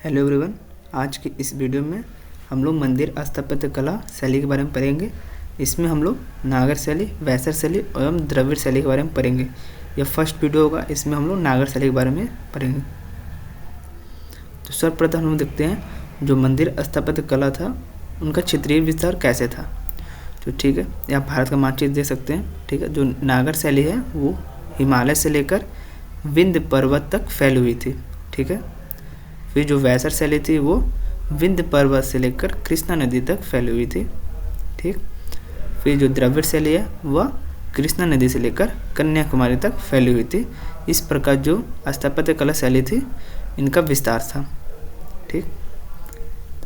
Hello everyone, आज की इस वीडियो में हम लोग मंदिर स्थापत्य कला शैली के बारे में पढ़ेंगे। इसमें हम लोग नागर शैली, वैसर शैली एवं द्रविड़ शैली के बारे में पढ़ेंगे। यह फर्स्ट वीडियो होगा, इसमें हम लोग नागर शैली के बारे में पढ़ेंगे। तो सर्वप्रथम हम लोग देखते हैं जो मंदिर स्थापत्य कला था उनका क्षेत्रीय विस्तार कैसे था। तो ठीक है, यहाँ भारत का मानचित्र देख सकते हैं। ठीक है, जो नागर शैली है वो हिमालय से लेकर विंध्य पर्वत तक फैली हुई थी। ठीक है, फिर जो वैसर शैली थी वो विंध्य पर्वत से लेकर कृष्णा नदी तक फैली हुई थी। ठीक, फिर जो द्रविड़ शैली है वह कृष्णा नदी से लेकर कन्याकुमारी तक फैली हुई थी। इस प्रकार जो स्थापत्य कला शैली थी इनका विस्तार था। ठीक,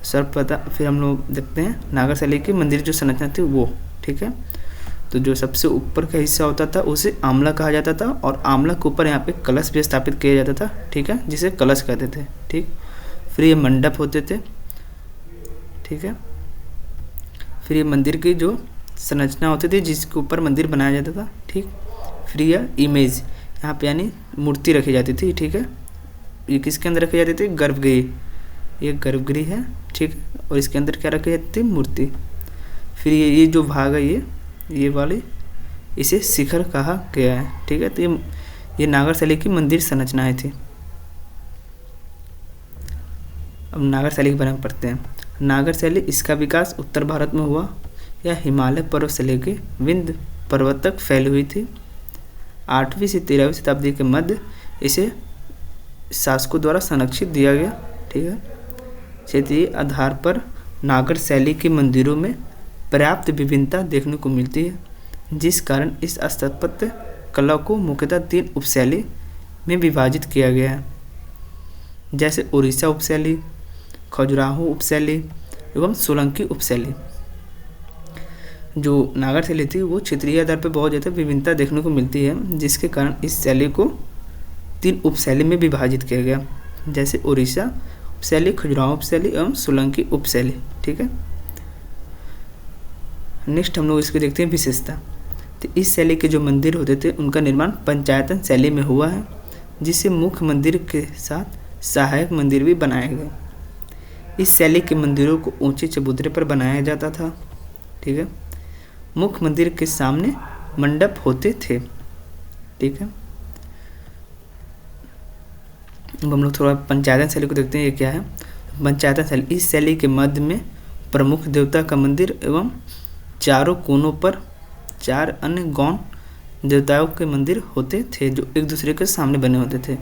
सर्वप्रथम फिर हम लोग देखते हैं नागर शैली की मंदिर जो संरचना थी वो। ठीक है, तो जो सबसे ऊपर का हिस्सा होता था उसे आमला कहा जाता था और आमला के ऊपर यहाँ पे कलश भी स्थापित किया जाता था। ठीक है, जिसे कलश कहते थे। ठीक, फिर ये मंडप होते थे। ठीक है, फिर ये मंदिर की जो संरचना होती थी जिसके ऊपर मंदिर बनाया जाता था। ठीक, फिर यह इमेज यहाँ पे यानी मूर्ति रखी जाती थी। ठीक है, ये किसके अंदर रखी जाती थी? गर्भगृह। ये गर्भगृह है। ठीक, और इसके अंदर क्या रखी जाती थी? मूर्ति। फिर ये जो भाग है ये वाली, इसे शिखर कहा गया है। ठीक है, तो ये नागर शैली की मंदिर संरचनाएं थी। अब नागर शैली के बारे में पढ़ते हैं। नागर शैली, इसका विकास उत्तर भारत में हुआ। यह हिमालय पर्वत से लेकर विंध्य पर्वत तक फैली हुई थी। 8वीं से 13वीं शताब्दी के मध्य इसे शासकों द्वारा संरक्षित दिया गया। ठीक है, क्षेत्रीय आधार पर नागर शैली के मंदिरों में पर्याप्त विभिन्नता देखने को मिलती है, जिस कारण इस स्थापत्य कला को मुख्यतः 3 उपशैली में विभाजित किया गया है, जैसे उड़ीसा उपशैली, खजुराहो उपशैली एवं सोलंकी उपशैली। जो नागर शैली थी वो क्षेत्रीय आधार पर बहुत ज़्यादा विभिन्नता देखने को मिलती है, जिसके कारण इस शैली को 3 उपशैली में विभाजित किया गया, जैसे उड़ीसा उपशैली, खजुराहो उपशैली एवं सोलंकी उपशैली। ठीक है, नेक्स्ट हम लोग इसको देखते हैं विशेषता। तो इस शैली के जो मंदिर होते थे उनका निर्माण पंचायतन शैली में हुआ है, जिससे मुख्य मंदिर के साथ सहायक मंदिर भी बनाए गए। इस शैली के मंदिरों को ऊंचे चबूतरे पर बनाया जाता था। ठीक है, मुख्य मंदिर के सामने मंडप होते थे। ठीक है, अब हम लोग थोड़ा पंचायतन शैली को देखते हैं। ये क्या है? पंचायतन शैली, इस शैली के मध्य में प्रमुख देवता का मंदिर एवं चारों कोनों पर 4 अन्य गौण देवताओं के मंदिर होते थे जो एक दूसरे के सामने बने होते थे।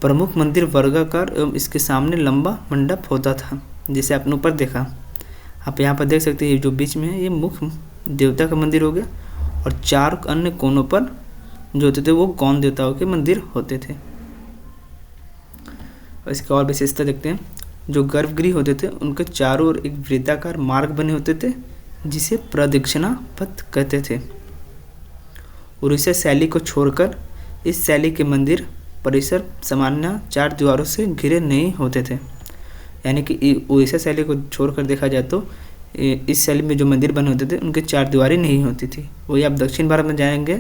प्रमुख मंदिर वर्गाकार एवं इसके सामने लंबा मंडप होता था, जिसे आपने ऊपर देखा। आप यहाँ पर देख सकते हैं जो बीच में है ये मुख्य देवता का मंदिर हो गया, और 4 अन्य कोनों पर जो होते थे वो गौण देवताओं के मंदिर होते थे। और इसकी और विशेषता देखते हैं। जो गर्भगृह होते थे उनके चारों ओर एक वृत्ताकार मार्ग बने होते थे, जिसे प्रदक्षिणा पथ कहते थे। उड़ीसा शैली को छोड़कर इस शैली के मंदिर परिसर सामान्य 4 दीवारों से घिरे नहीं होते थे। यानी कि उड़ीसा शैली को छोड़कर देखा जाए तो इस शैली में जो मंदिर बने होते थे उनके 4 दीवारें नहीं होती थी। वही आप दक्षिण भारत में जाएंगे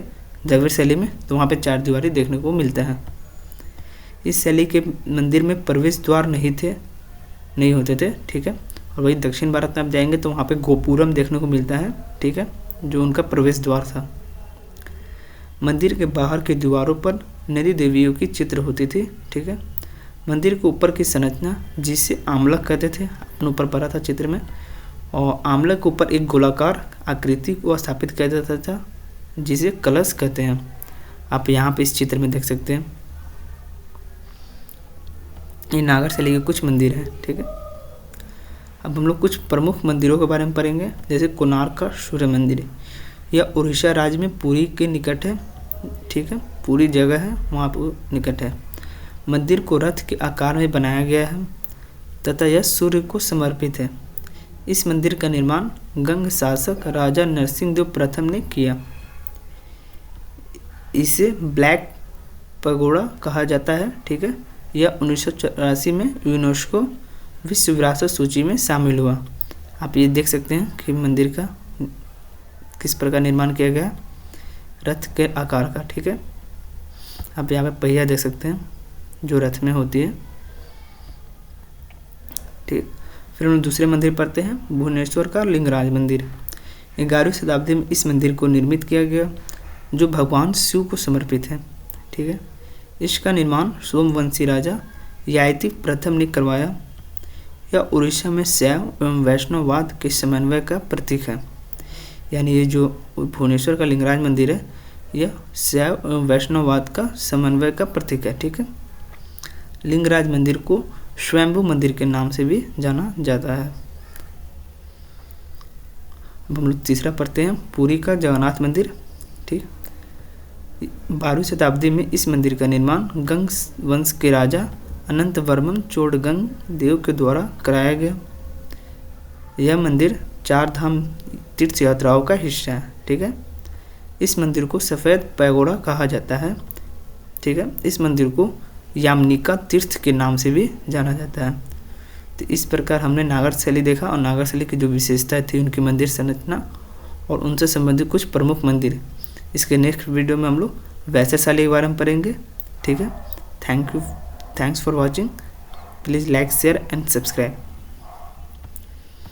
द्रविड़ शैली में तो वहाँ पे 4 दीवारें देखने को मिलता है। इस शैली के मंदिर में प्रवेश द्वार नहीं होते थे। ठीक है, और वही दक्षिण भारत में आप जाएंगे तो वहाँ पे गोपुरम देखने को मिलता है। ठीक है, जो उनका प्रवेश द्वार था। मंदिर के बाहर की दीवारों पर नदी देवियों की चित्र होती थी। ठीक है, मंदिर के ऊपर की संरचना जिसे आमलक कहते थे, अपने ऊपर पड़ा था चित्र में, और आमलक के ऊपर एक गोलाकार आकृति को स्थापित किया जाता था जिसे कलश कहते हैं। आप यहाँ पे इस चित्र में देख सकते हैं। ये नागर शैली के कुछ मंदिर हैं। ठीक है, अब हम लोग कुछ प्रमुख मंदिरों के बारे में पढ़ेंगे, जैसे कोणार्क का सूर्य मंदिर। यह उड़ीसा राज्य में पुरी के निकट है। ठीक है, पूरी जगह है वहाँ पर निकट है। मंदिर को रथ के आकार में बनाया गया है तथा यह सूर्य को समर्पित है। इस मंदिर का निर्माण गंग शासक राजा नरसिंह देव प्रथम ने किया। इसे ब्लैक पगोड़ा कहा जाता है। ठीक है, यह 1984 में यूनेस्को विश्व विरासत सूची में शामिल हुआ। आप ये देख सकते हैं कि मंदिर का किस प्रकार निर्माण किया गया, रथ के आकार का। ठीक है, आप यहाँ पे पहिया देख सकते हैं जो रथ में होती है। ठीक। फिर हम दूसरे मंदिर पढ़ते हैं, भुवनेश्वर का लिंगराज मंदिर। 11वीं शताब्दी में इस मंदिर को निर्मित किया गया, जो भगवान शिव को समर्पित है। ठीक है। इसका निर्माण सोमवंशी राजा यायति प्रथम ने करवाया। यह उड़ीसा में शैव एवं वैष्णववाद के समन्वय का प्रतीक है। यानी ये जो भुवनेश्वर का लिंगराज मंदिर है, यह शैव एवं वैष्णववाद का समन्वय का प्रतीक है। ठीक है। लिंगराज मंदिर को स्वयंभू मंदिर के नाम से भी जाना जाता है। अब हम लोग तीसरा पढ़ते हैं, पुरी का जगन्नाथ मंदिर। ठीक। 12वीं शताब्दी में इस मंदिर का निर्माण गंग वंश के राजा अनंत वर्मन चोडगंग देव के द्वारा कराया गया। यह मंदिर 4 धाम तीर्थ यात्राओं का हिस्सा है। ठीक है। इस मंदिर को सफ़ेद पैगोडा कहा जाता है। ठीक है। इस मंदिर को यामनिका तीर्थ के नाम से भी जाना जाता है। तो इस प्रकार हमने नागर शैली देखा और नागर शैली की जो विशेषताएं थी, उनकी मंदिर संरचना और उनसे संबंधित कुछ प्रमुख मंदिर। इसके नेक्स्ट वीडियो में हम लोग वैसर शैली के बारे में पढ़ेंगे। ठीक है। Thanks for watching. Please like, share and subscribe.